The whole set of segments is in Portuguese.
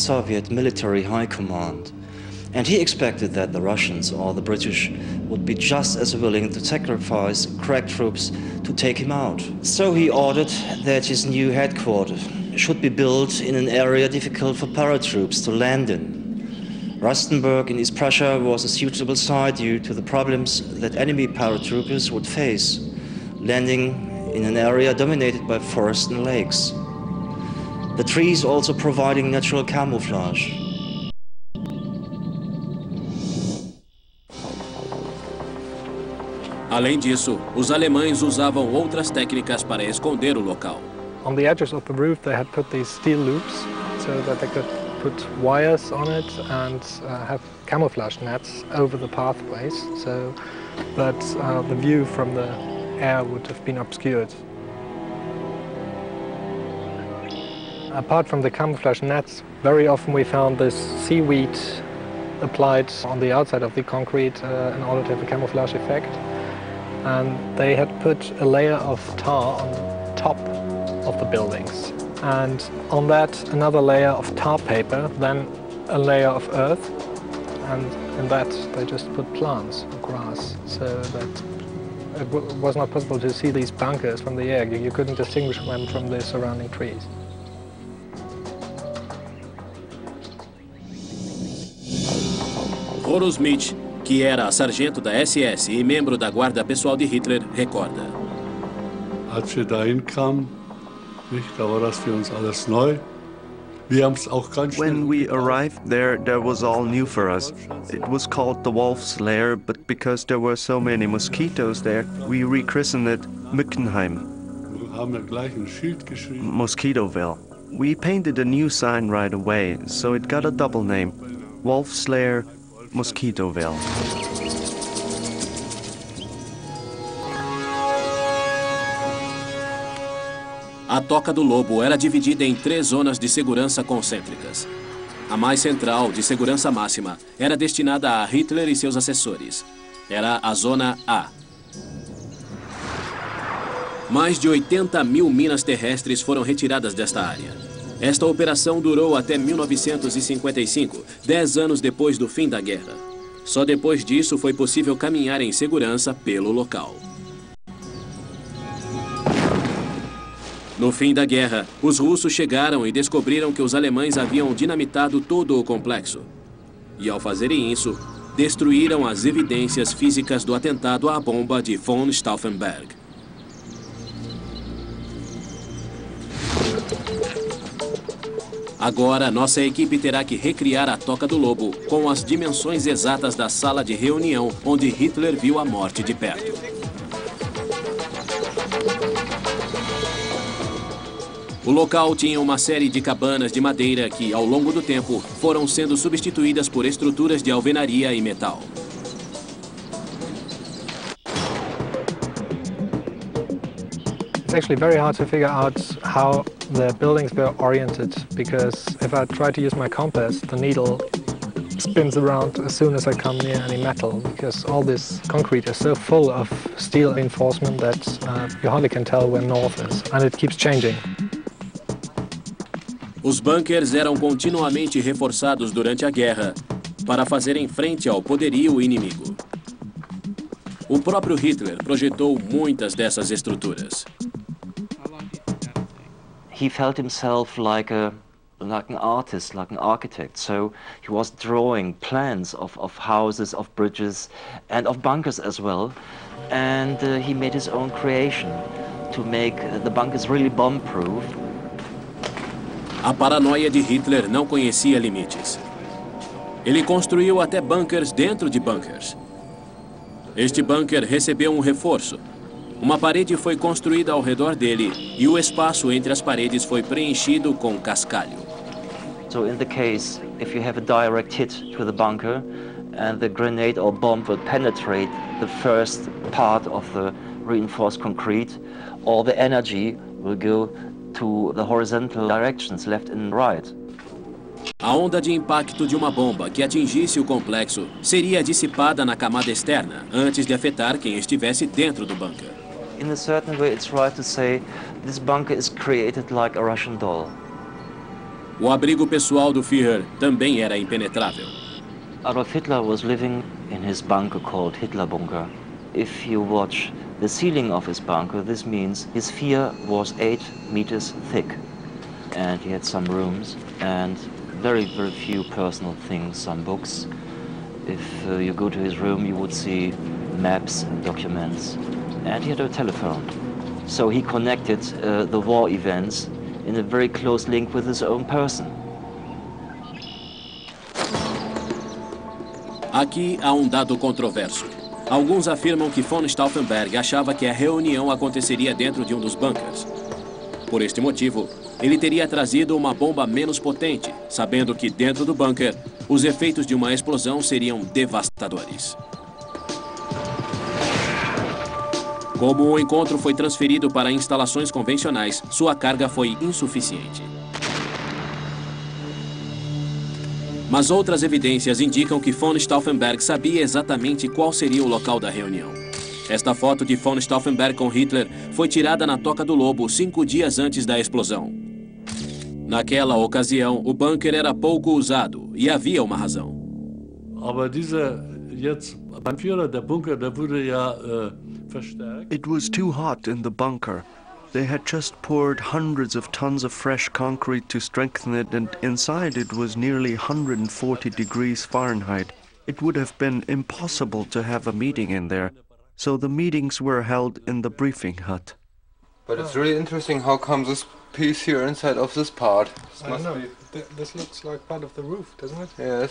Soviet military high command. And he expected that the Russians or the British would be just as willing to sacrifice crack troops to take him out. So he ordered that his new headquarters should be built in an area difficult for paratroops to land in. Rastenburg in East Prussia was a suitable site due to the problems that enemy paratroopers would face, landing in an area dominated by forests and lakes. The trees also providing natural camouflage. Além disso, os alemães usavam outras técnicas para esconder o local. On the edges of the roof they had put these steel loops so that they could put wires on it and have camouflage nets over the pathways so that the view from the air would have been obscured. Apart from the camouflage nets, very often we found this seaweed applied on the outside of the concrete in order to have a camouflage effect. And they had put a layer of tar on top of the buildings. And on that, another layer of tar paper, then a layer of earth. And in that, they just put plants or grass, so that it was not possible to see these bunkers from the air. You couldn't distinguish them from the surrounding trees. Horus Mitch, que era sargento da SS e membro da guarda pessoal de Hitler, recorda. Als wir dahin kamen, da war das für uns alles neu. Wir haben es auch ganz schnell. When we arrived there was all new for us. It was called the Wolf's Lair, but because there were so many mosquitoes there, we rechristened it Mückenheim. Wir haben ja gleich ein Schild geschrieben. Mosquitoville. We painted a new sign right away, so it got a double name. Wolf's Lair, Mosquitoville. A Toca do Lobo era dividida em 3 zonas de segurança concêntricas. A mais central, de segurança máxima, era destinada a Hitler e seus assessores. Era a Zona A. Mais de 80 mil minas terrestres foram retiradas desta área. Esta operação durou até 1955, 10 anos depois do fim da guerra. Só depois disso foi possível caminhar em segurança pelo local. No fim da guerra, os russos chegaram e descobriram que os alemães haviam dinamitado todo o complexo. E ao fazerem isso, destruíram as evidências físicas do atentado à bomba de von Stauffenberg. Agora, nossa equipe terá que recriar a Toca do Lobo com as dimensões exatas da sala de reunião onde Hitler viu a morte de perto. O local tinha uma série de cabanas de madeira que, ao longo do tempo, foram sendo substituídas por estruturas de alvenaria e metal. It's actually very hard to figure out how the buildings were oriented, because if I try to use my compass, the needle spins around as soon as I come near any metal, because all this concrete is so full of steel reinforcement that you hardly can tell where north is, and it keeps changing. Os bunkers eram continuamente reforçados durante a guerra para fazerem frente ao poderio inimigo. O próprio Hitler projetou muitas dessas estruturas. He felt himself like an artist, like an architect. So he was drawing plans of houses, of bridges, and of bunkers as well. And he made his own creation to make the bunkers really bomb-proof. A paranoia de Hitler não conhecia limites. Ele construiu até bunkers dentro de bunkers. Este bunker recebeu um reforço. Uma parede foi construída ao redor dele e o espaço entre as paredes foi preenchido com cascalho. So in the case, if you have a direct hit to the bunker and the grenade or bomb will penetrate the first part of the reinforced concrete, all the energy will go to the horizontal directions, left and right. A onda de impacto de uma bomba que atingisse o complexo seria dissipada na camada externa antes de afetar quem estivesse dentro do bunker. In a certain way, it's right to say this bunker is created like a Russian doll. O abrigo pessoal do Führer também era impenetrável. Adolf Hitler was living in his bunker called Hitler Bunker. If you watch the ceiling of his bunker, this means his sphere was 8 meters thick. And he had some rooms and very, very few personal things, some books. If you go to his room, you would see maps and documents. And he had a telephone. So he connected the war events in a very close link with his own person. Aqui há um dado controverso. Alguns afirmam que von Stauffenberg achava que a reunião aconteceria dentro de um dos bunkers. Por este motivo, ele teria trazido uma bomba menos potente, sabendo que dentro do bunker, os efeitos de uma explosão seriam devastadores. Como o encontro foi transferido para instalações convencionais, sua carga foi insuficiente. Mas outras evidências indicam que von Stauffenberg sabia exatamente qual seria o local da reunião. Esta foto de von Stauffenberg com Hitler foi tirada na Toca do Lobo 5 dias antes da explosão. Naquela ocasião, o bunker era pouco usado e havia uma razão. Aber jetzt beim Führer, der Bunker, der wurde ja verstärkt. It was too hot in the bunker. They had just poured hundreds of tons of fresh concrete to strengthen it, and inside it was nearly 140 degrees Fahrenheit. It would have been impossible to have a meeting in there, so the meetings were held in the briefing hut. But it's really interesting how come this piece here inside of this part. I don't know. This looks like part of the roof, doesn't it? Yes,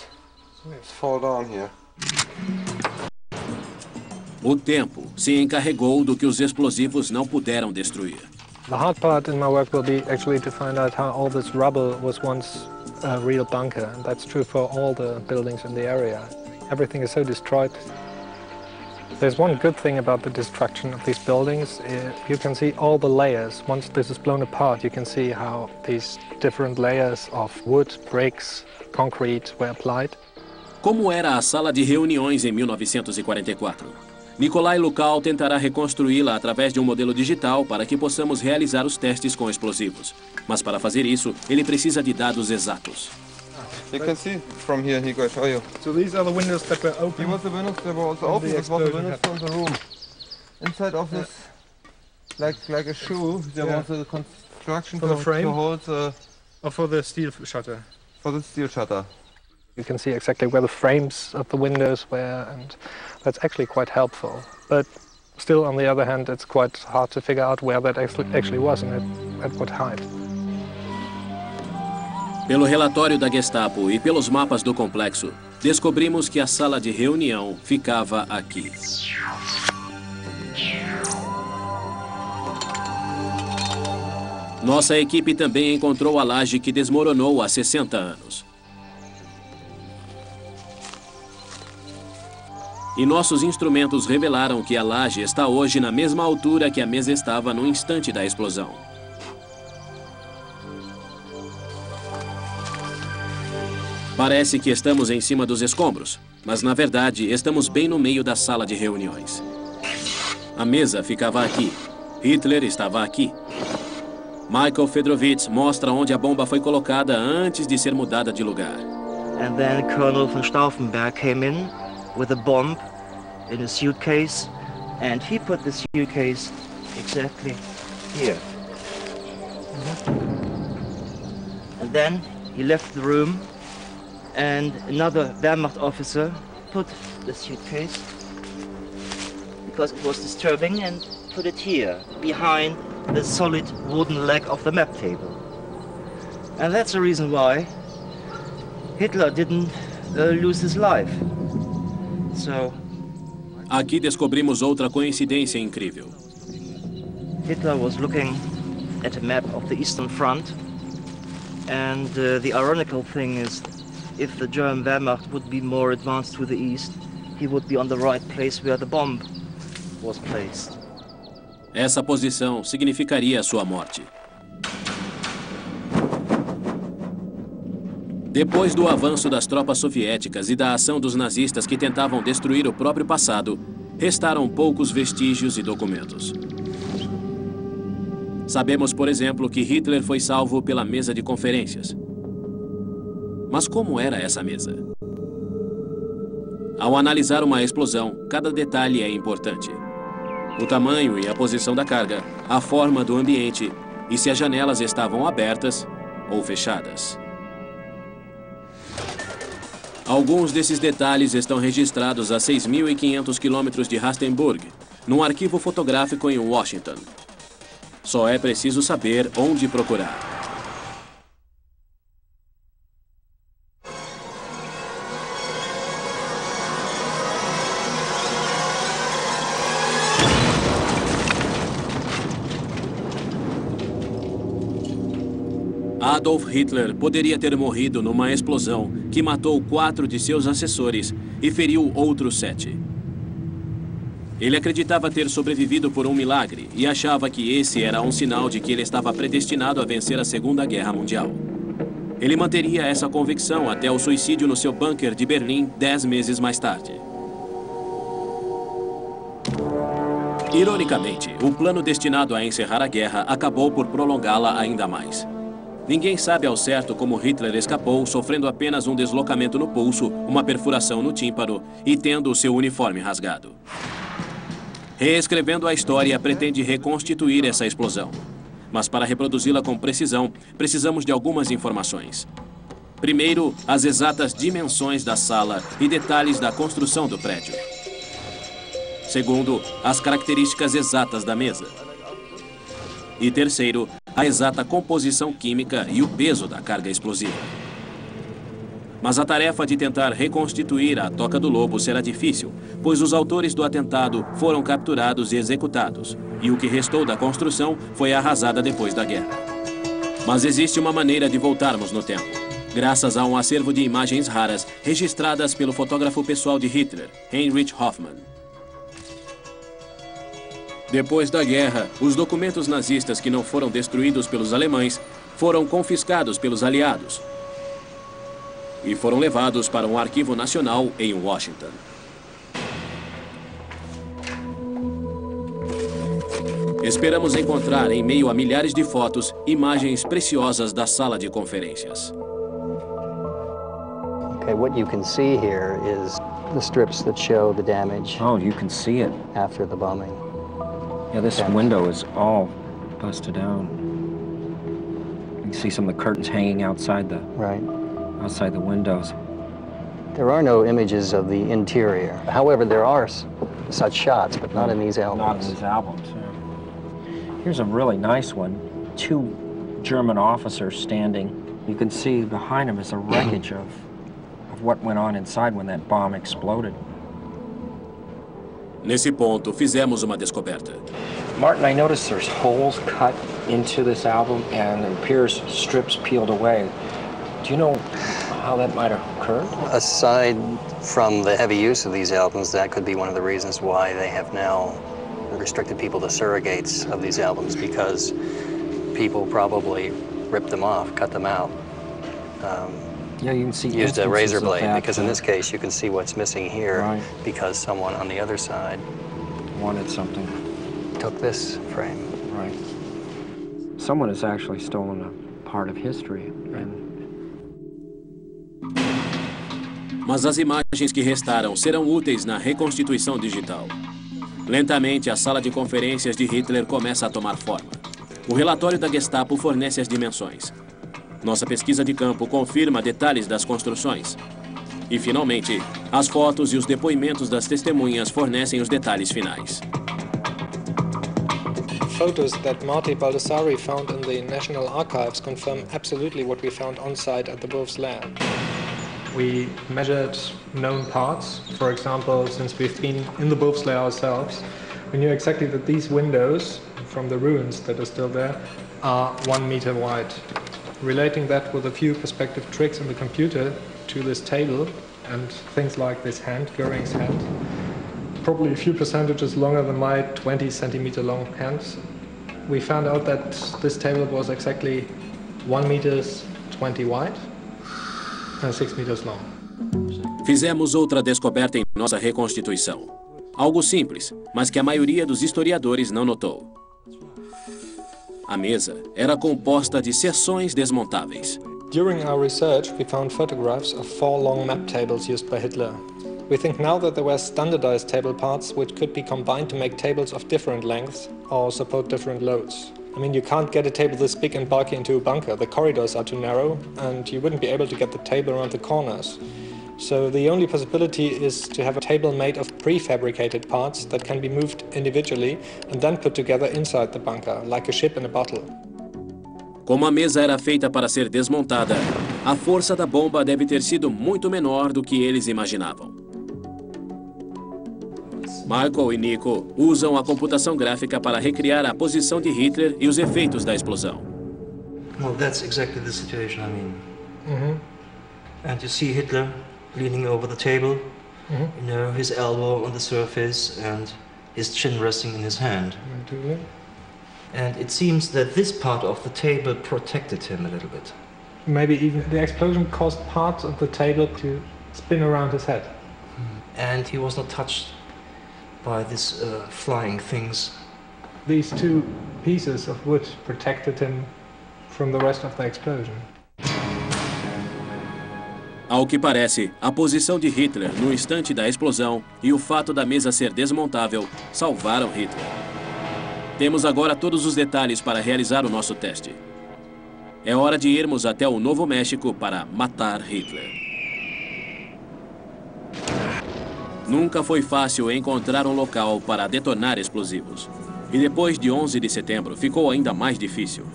it's fall down here. O tempo se encarregou do que os explosivos não puderam destruir. The hard part in my work will be actually to find out how all this rubble was once a real bunker, and that's true for all the buildings in the area. Everything is so destroyed. There's one good thing about the destruction of these buildings. You can see all the layers. Once this is blown apart, you can see how these different layers of wood, bricks, concrete were applied. Como era a sala de reuniões em 1944? Nikolai Lukács tentará reconstruí-la através de um modelo digital para que possamos realizar os testes com explosivos. Mas para fazer isso, ele precisa de dados exatos. You can see from here, he goes show you. So these are the windows that were open. Here was the windows that were also open. This was the windows from the room. Inside of this, like a shoe, there was a construction For the frame? to hold the... Or for the steel shutter. For the steel shutter. You can see exactly where the frames of the windows were, and that's actually quite helpful. But still, on the other hand, it's quite hard to figure out where that actually was and at what height. Pelo relatório da Gestapo e pelos mapas do complexo, descobrimos que a sala de reunião ficava aqui. Nossa equipe também encontrou a laje que desmoronou há 60 anos. E nossos instrumentos revelaram que a laje está hoje na mesma altura que a mesa estava no instante da explosão. Parece que estamos em cima dos escombros, mas na verdade estamos bem no meio da sala de reuniões. A mesa ficava aqui. Hitler estava aqui. Michael Fedrovitz mostra onde a bomba foi colocada antes de ser mudada de lugar. And then Colonel von Stauffenberg came in with a bomb in a suitcase, and he put the suitcase exactly here. And then he left the room, and another Wehrmacht officer put the suitcase, because it was disturbing, and put it here, behind the solid wooden leg of the map table. And that's the reason why Hitler didn't lose his life. So, aqui descobrimos outra coincidência incrível. Hitler was looking at a map of the Eastern Front, and the ironical thing is, if the German Wehrmacht would be more advanced to the east, he would be on the right place where the bomb was placed. Essa posição significaria sua morte. Depois do avanço das tropas soviéticas e da ação dos nazistas que tentavam destruir o próprio passado, restaram poucos vestígios e documentos. Sabemos, por exemplo, que Hitler foi salvo pela mesa de conferências. Mas como era essa mesa? Ao analisar uma explosão, cada detalhe é importante. O tamanho e a posição da carga, a forma do ambiente e se as janelas estavam abertas ou fechadas. Alguns desses detalhes estão registrados a 6.500 quilômetros de Rustenburg, num arquivo fotográfico em Washington. Só é preciso saber onde procurar. Adolf Hitler poderia ter morrido numa explosão que matou 4 de seus assessores e feriu outros 7. Ele acreditava ter sobrevivido por um milagre e achava que esse era um sinal de que ele estava predestinado a vencer a Segunda Guerra Mundial. Ele manteria essa convicção até o suicídio no seu bunker de Berlim 10 meses mais tarde. Ironicamente, o plano destinado a encerrar a guerra acabou por prolongá-la ainda mais. Ninguém sabe ao certo como Hitler escapou, sofrendo apenas um deslocamento no pulso, uma perfuração no tímpano e tendo o seu uniforme rasgado. Reescrevendo a história, pretende reconstituir essa explosão. Mas para reproduzi-la com precisão, precisamos de algumas informações. Primeiro, as exatas dimensões da sala e detalhes da construção do prédio. Segundo, as características exatas da mesa. E terceiro, a exata composição química e o peso da carga explosiva. Mas a tarefa de tentar reconstituir a Toca do Lobo será difícil, pois os autores do atentado foram capturados e executados, e o que restou da construção foi arrasada depois da guerra. Mas existe uma maneira de voltarmos no tempo, graças a um acervo de imagens raras registradas pelo fotógrafo pessoal de Hitler, Heinrich Hoffmann. Depois da guerra, os documentos nazistas que não foram destruídos pelos alemães foram confiscados pelos aliados e foram levados para um arquivo nacional em Washington. Esperamos encontrar, em meio a milhares de fotos, imagens preciosas da sala de conferências. Okay, what you can see here is the strips that show the damage. Oh, you can see it after the bombing. Yeah, this window is all busted down. You can see some of the curtains hanging outside the windows. There are no images of the interior. However, there are such shots, but not in these albums. Not in these albums. Yeah. Here's a really nice one. 2 German officers standing. You can see behind them is a wreckage of what went on inside when that bomb exploded. Nesse ponto, fizemos uma descoberta. Martin, I noticed there's holes cut into this album and it appears strips peeled away. Do you know how that might have occurred? Aside from the heavy use of these albums, that could be one of the reasons why they have now restricted people to surrogates of these albums, because people probably ripped them off, cut them out. Yeah, you can see used a razor blade, because in this case you can see what's missing here, right, because someone on the other side wanted something. Took this frame. Right. Someone has actually stolen a part of history. Mas as imagens que restaram serão úteis na reconstituição digital. Lentamente, a sala de conferências de Hitler começa a tomar forma. O relatório da Gestapo fornece as dimensões. Nossa pesquisa de campo confirma detalhes das construções. E, finalmente, as fotos e os depoimentos das testemunhas fornecem os detalhes finais. Photos that Marty Baldassari found in the National Archives confirm absolutely what we found on site at the Wolf's Lair. We measured known parts. For example, since we've been in the Wolf's Lair ourselves, we knew exactly that these windows from the ruins that are still there are 1 meter wide. Relating that with a few perspective tricks in the computer to this table and things like this hand, Göring's hand, probably a few percentages longer than my 20 centimeter long hands, we found out that this table was exactly 1 meter 20 wide and 6 meters long. Fizemos outra descoberta em nossa reconstituição. Algo simples, mas que a maioria dos historiadores não notou. A mesa era composta de seções desmontáveis. During our research, we found photographs of 4 long map tables used by Hitler. We think now that there were standardized table parts which could be combined to make tables of different lengths or support different loads. I mean, you can't get a table this big and bulky into a bunker. The corridors are too narrow and you wouldn't be able to get the table around the corners. So the only possibility is to have a table made of prefabricated parts that can be moved individually and then put together inside the bunker, like a ship in a bottle. Como a mesa era feita para ser desmontada, a força da bomba deve ter sido muito menor do que eles imaginavam. Michael e Nico usam a computação gráfica para recriar a posição de Hitler e os efeitos da explosão. Well, that's exactly the situation, I mean. And you see Hitler leaning over the table, you know, his elbow on the surface and his chin resting in his hand. And it seems that this part of the table protected him a little bit. Maybe even the explosion caused parts of the table to spin around his head. And he was not touched by these flying things. These 2 pieces of wood protected him from the rest of the explosion. Ao que parece, a posição de Hitler no instante da explosão e o fato da mesa ser desmontável salvaram Hitler. Temos agora todos os detalhes para realizar o nosso teste. É hora de irmos até o Novo México para matar Hitler. Nunca foi fácil encontrar um local para detonar explosivos. E depois de 11 de setembro ficou ainda mais difícil.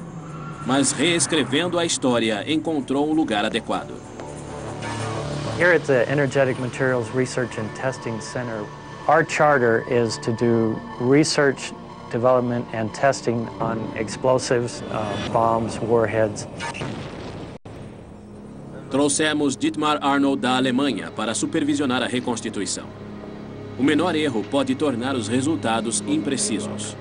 Mas reescrevendo a história, encontrou um lugar adequado. Here at the Energetic Materials Research and Testing Center, our charter is to do research, development and testing on explosives, bombs, warheads. Trouxemos Dietmar Arnold da Alemanha para supervisionar a reconstituição. O menor erro pode tornar os resultados imprecisos.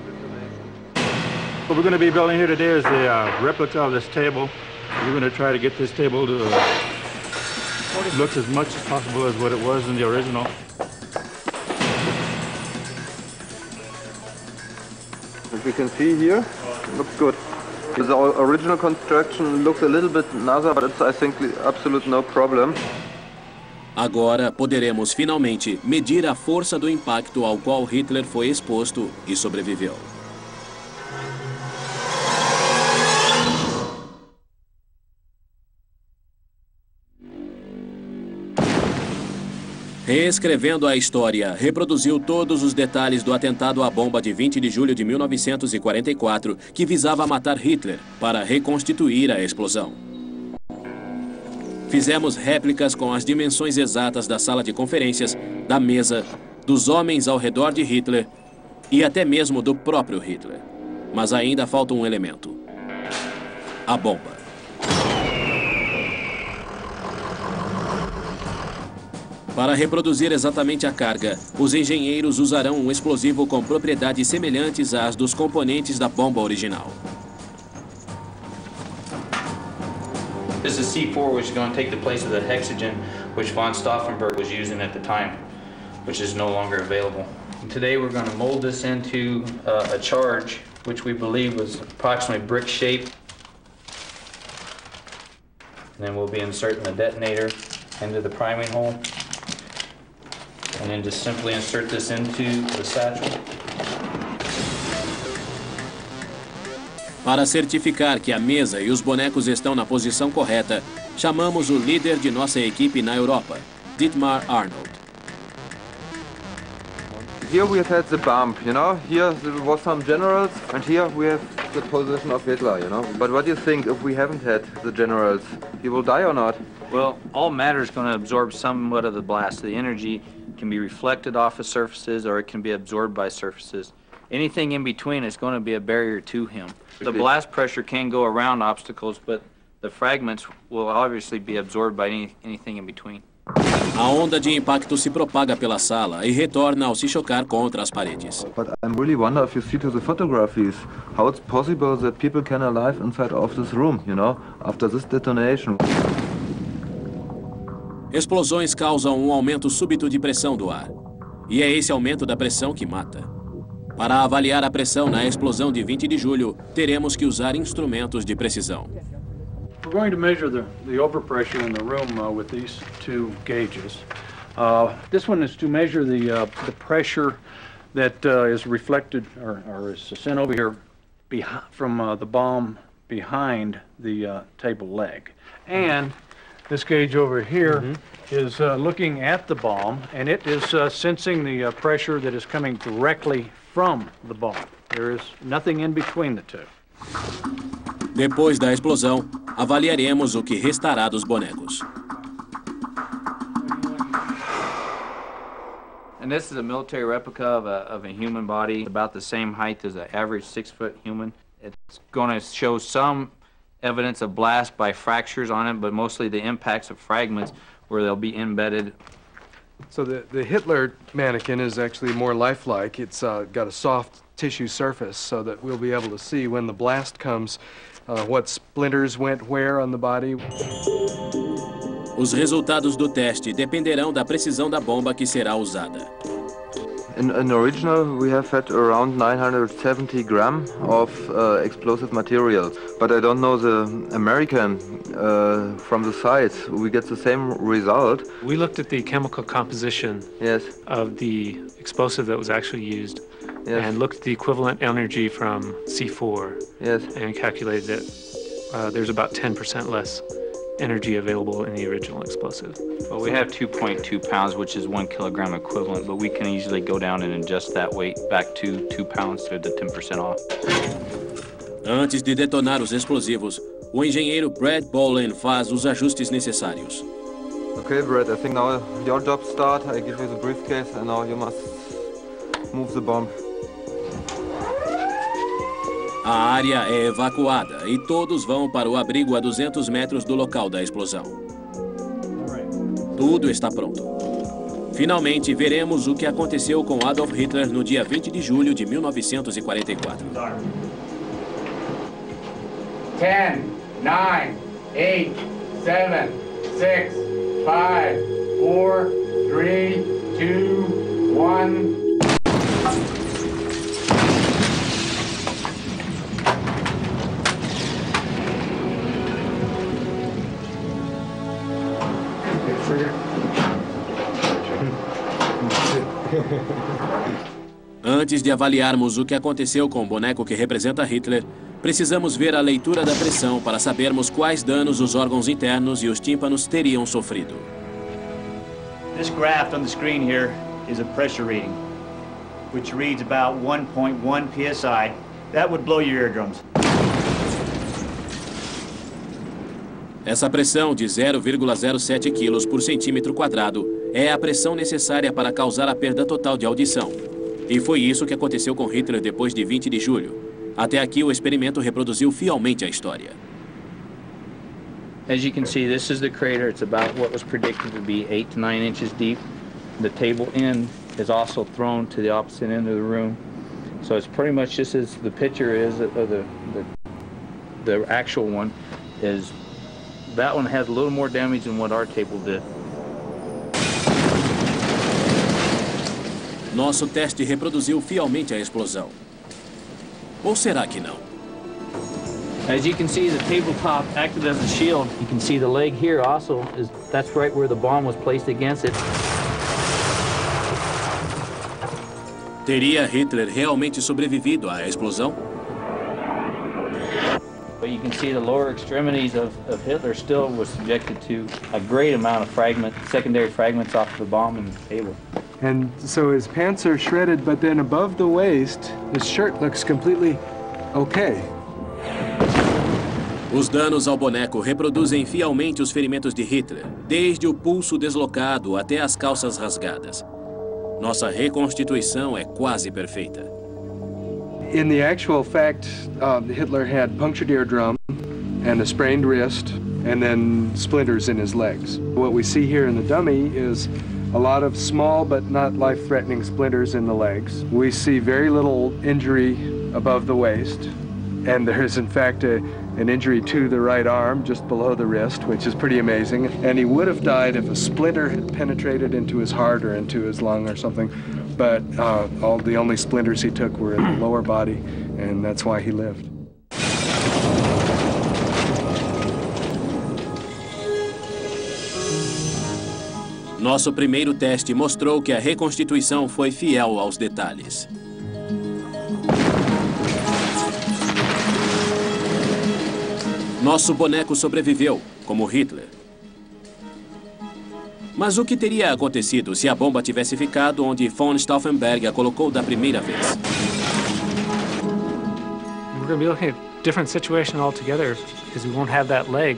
What we're going to be building here today is the replica of this table. We're going to try to get this table to look as much as possible as what it was in the original. As you can see here, looks good. The original construction looks a little bit NASA, but it's, I think, absolute no problem. Agora poderemos finalmente medir a força do impacto ao qual Hitler foi exposto e sobreviveu. Reescrevendo a história, reproduziu todos os detalhes do atentado à bomba de 20 de julho de 1944, que visava matar Hitler, para reconstituir a explosão. Fizemos réplicas com as dimensões exatas da sala de conferências, da mesa, dos homens ao redor de Hitler e até mesmo do próprio Hitler. Mas ainda falta um elemento: a bomba. Para reproduzir exatamente a carga, os engenheiros usarão um explosivo com propriedades semelhantes às dos componentes da bomba original. This is C4, which is going to take the place of the hexagen which von Stauffenberg was using at the time, which is no longer available. And today we're going to mold this into a charge which we believe was approximately brick shape. And then we'll be inserting the detonator into the priming hole. And then just simply insert this into the satchel. Para certificar que a mesa e os bonecos estão na posição correta, chamamos o líder de nossa equipe na Europa, Dietmar Arnold. Here we have had the bomb, you know. Here there was some generals, and here we have the position of Hitler, you know. But what do you think if we haven't had the generals? He will die or not? Well, all matter is going to absorb somewhat of the blast. The energy can be reflected off of surfaces or it can be absorbed by surfaces. Anything in between is going to be a barrier to him. The blast pressure can go around obstacles, but the fragments will obviously be absorbed by anything in between. A onda de impacto se propaga pela sala e retorna ao se chocar contra as paredes. But I really wonder if you see to the photographies how it's possible that people can alive inside of this room, you know, after this detonation. Explosões causam um aumento súbito de pressão do ar. E é esse aumento da pressão que mata. Para avaliar a pressão na explosão de 20 de julho, teremos que usar instrumentos de precisão. We're going to measure the overpressure in the room with these two gauges. This one is to measure the pressure that is reflected or is sent over here from the bomb behind the table leg. And this gauge over here is looking at the bomb, and it is sensing the pressure that is coming directly from the bomb. There is nothing in between the two. Depois da explosão, avaliaremos o que restará dos bonecos. And this is a military replica of a human body, about the same height as an average 6-foot human. It's going to show some evidence of blast by fractures on it, but mostly the impacts of fragments where they'll be embedded. So the Hitler mannequin is actually more lifelike. It's got a soft tissue surface so that we'll be able to see when the blast comes what splinters went where on the body. Os resultados do teste dependerão da precisão da bomba que será usada. In original, we have had around 970 grams of explosive material, but I don't know the American from the size. We get the same result. We looked at the chemical composition of the explosive that was actually used and looked at the equivalent energy from C4 and calculated that there's about 10% less energy available in the original explosive. Well, we have 2.2 pounds, which is 1 kilogram equivalent, but we can easily go down and adjust that weight back to 2 pounds to the 10% off. Antes de detonar os explosivos, o engenheiro Brad Bolen faz os ajustes necessários. Okay, Brad, I think now your job starts. I give you the briefcase and now you must move the bomb. A área é evacuada e todos vão para o abrigo a 200 metros do local da explosão. Tudo está pronto. Finalmente, veremos o que aconteceu com Adolf Hitler no dia 20 de julho de 1944. 10, 9, 8, 7, 6, 5, 4, 3, 2, 1... Antes de avaliarmos o que aconteceu com o boneco que representa Hitler, precisamos ver a leitura da pressão para sabermos quais danos os órgãos internos e os tímpanos teriam sofrido. This graph on the screen here is a pressure reading, which reads about 1.1 psi. That would blow your eardrums. Essa pressão de 0,07 kg por centímetro quadrado é a pressão necessária para causar a perda total de audição. E foi isso que aconteceu com Hitler depois de 20 de julho. Até aqui o experimento reproduziu fielmente a história. As you can see, this is the crater. It's about what was predicted to be 8 to 9 inches deep. The table end is also thrown to the opposite end of the room. So it's pretty much just as the picture is, the actual one is. That one has a little more damage than what our table did. Nosso teste reproduziu fielmente a explosão. Ou será que não? As you can see, the tabletop acted as a shield. You can see the leg here also, that's right where the bomb was placed against it. Teria Hitler realmente sobrevivido à explosão? But you can see the lower extremities of Hitler still was subjected to a great amount of secondary fragments off the bomb and the table. And so his pants are shredded, but then above the waist, his shirt looks completely okay. Os danos ao boneco reproduzem fielmente os ferimentos de Hitler, desde o pulso deslocado até as calças rasgadas. Nossa reconstituição é quase perfeita. In the actual fact, Hitler had punctured eardrum and a sprained wrist and then splinters in his legs. What we see here in the dummy is a lot of small but not life-threatening splinters in the legs. We see very little injury above the waist, and there is in fact an injury to the right arm just below the wrist, which is pretty amazing. And he would have died if a splinter had penetrated into his heart or into his lung or something. But the only splinters he took were in the lower body, and that's why he lived. Nosso primeiro teste mostrou que a reconstituição foi fiel aos detalhes. Nosso boneco sobreviveu, como Hitler. Mas o que teria acontecido se a bomba tivesse ficado onde von Stauffenberg a colocou da primeira vez? We're going to be looking at a different situation altogether because we won't have that leg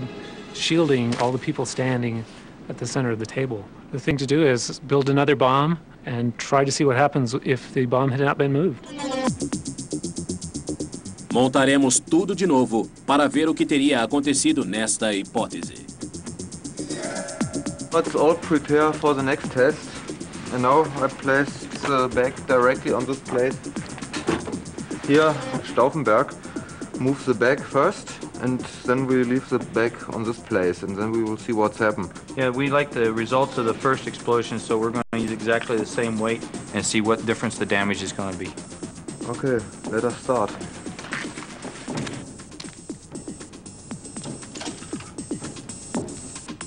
shielding all the people standing at the center of the table. The thing to do is build another bomb and try to see what happens if the bomb had not been moved. Montaremos tudo de novo para ver o que teria acontecido nesta hipótese. Let's all prepare for the next test. And now I place the bag directly on this plate. Here, Stauffenberg moves the bag first, and then we leave the bag on this place, and then we will see what's happened. Yeah, we like the results of the first explosion, so we're going to use exactly the same weight and see what difference the damage is going to be. Okay, let us start.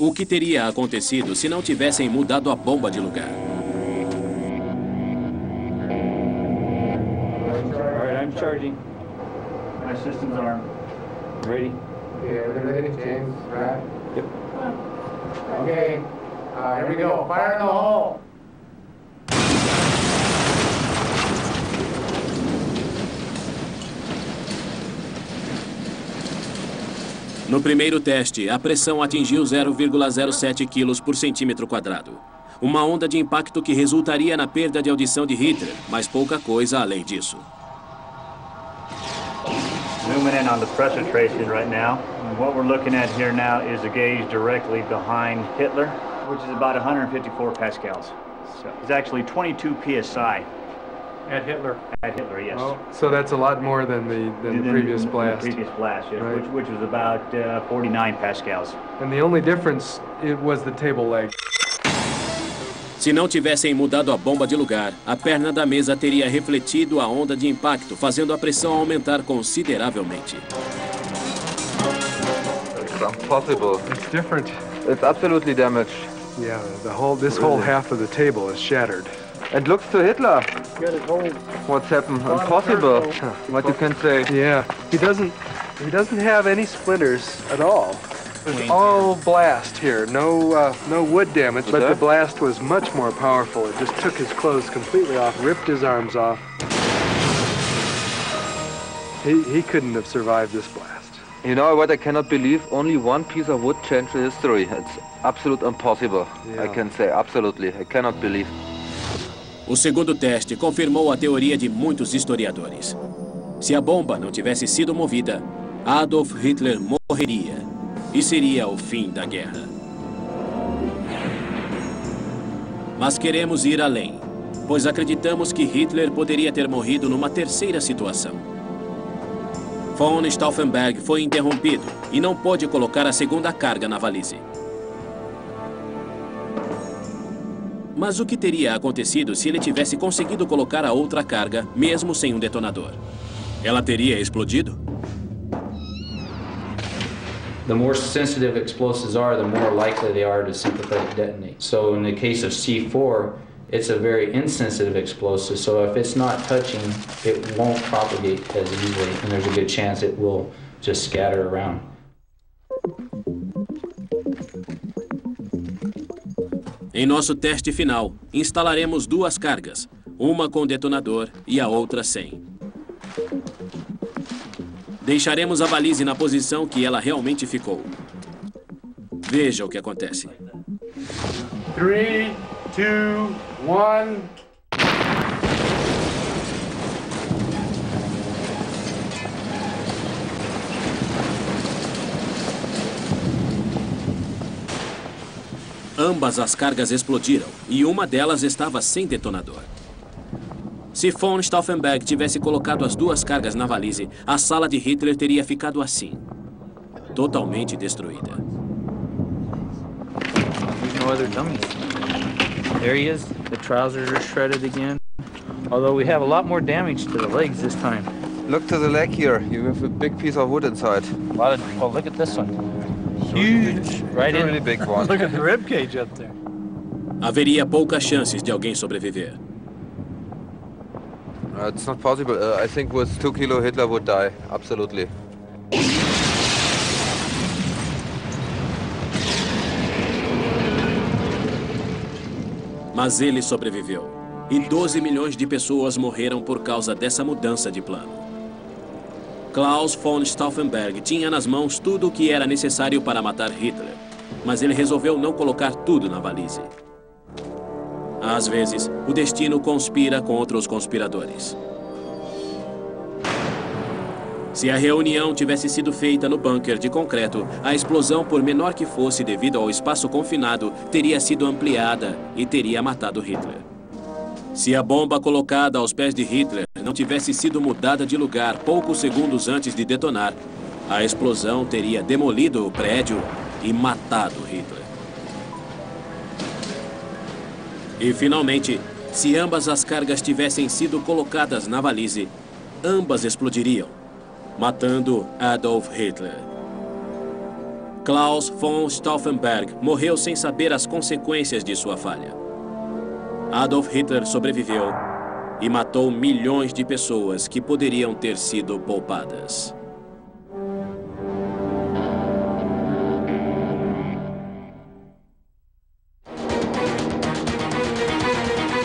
O que teria acontecido se não tivessem mudado a bomba de lugar? All right, I'm charging. My systems are ready. Yeah, we're ready, James. Right? Yep. Okay. Here we go. Fire in the hole. No primeiro teste, a pressão atingiu 0,07 kg por centímetro quadrado. Uma onda de impacto que resultaria na perda de audição de Hitler, mas pouca coisa além disso. Zooming in on the pressure tracing right now. And what we're looking at here now is a gauge directly behind Hitler, which is about 154 pascals. So it's actually 22 psi. At Hitler? At Hitler, yes. Oh, so that's a lot more than the previous blast. The previous blast, yes, right. which was about 49 pascals. And the only difference was the table leg. Se não tivessem mudado a bomba de lugar, a perna da mesa teria refletido a onda de impacto, fazendo a pressão aumentar consideravelmente. It's impossible. It's different. It's absolutely damaged. Yeah, this whole half of the table is shattered. And looks to Hitler. What's happened? Impossible. What you can say? Yeah, he doesn't have any splinters at all. It's all blast here. No wood damage, but the blast was much more powerful. It just took his clothes completely off, ripped his arms off. He couldn't have survived this blast. You know what I cannot believe? Only one piece of wood changed history. It's absolutely impossible. Yeah. I can say absolutely. I cannot believe. O segundo teste confirmou a teoria de muitos historiadores. Se a bomba não tivesse sido movida, Adolf Hitler morreria e seria o fim da guerra. Mas queremos ir além, pois acreditamos que Hitler poderia ter morrido numa terceira situação. Von Stauffenberg foi interrompido e não pôde colocar a segunda carga na valise. Mas o que teria acontecido se ele tivesse conseguido colocar a outra carga, mesmo sem um detonador? Ela teria explodido? The more sensitive explosives are, the more likely they are to sympathetic detonate. So in the case of C4, it's a very insensitive explosive, so if it's not touching, it won't propagate as easily, and there's a good chance it will just scatter around. Em nosso teste final, instalaremos duas cargas, uma com detonador e a outra sem. Deixaremos a valise na posição que ela realmente ficou. Veja o que acontece. 3, 2, 1. Ambas as cargas explodiram e uma delas estava sem detonador. Se von Stauffenberg tivesse colocado as duas cargas na valise, a sala de Hitler teria ficado assim, totalmente destruída. There's no other dummies. There he is. The trousers are shredded again. Although we have a lot more damage to the legs this time. Look to the leg here. You have a big piece of wood inside. Oh, look at this one. Huge. Right in. Really big one. Look at the rib cage up there. haveria poucas chances de alguém sobreviver. It's not possible. I think with 2 kilo Hitler would die, absolutely. Mas ele sobreviveu. E 12 milhões de pessoas morreram por causa dessa mudança de plano. Klaus von Stauffenberg tinha nas mãos tudo o que era necessário para matar Hitler, mas ele resolveu não colocar tudo na balize. Às vezes, o destino conspira contra os conspiradores. Se a reunião tivesse sido feita no bunker de concreto, a explosão, por menor que fosse devido ao espaço confinado, teria sido ampliada e teria matado Hitler. Se a bomba colocada aos pés de Hitler não tivesse sido mudada de lugar poucos segundos antes de detonar, a explosão teria demolido o prédio e matado Hitler. E, finalmente, se ambas as cargas tivessem sido colocadas na balize, ambas explodiriam, matando Adolf Hitler. Klaus von Stauffenberg morreu sem saber as consequências de sua falha. Adolf Hitler sobreviveu e matou milhões de pessoas que poderiam ter sido poupadas.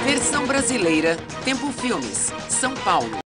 Versão brasileira, Tempo Filmes, São Paulo.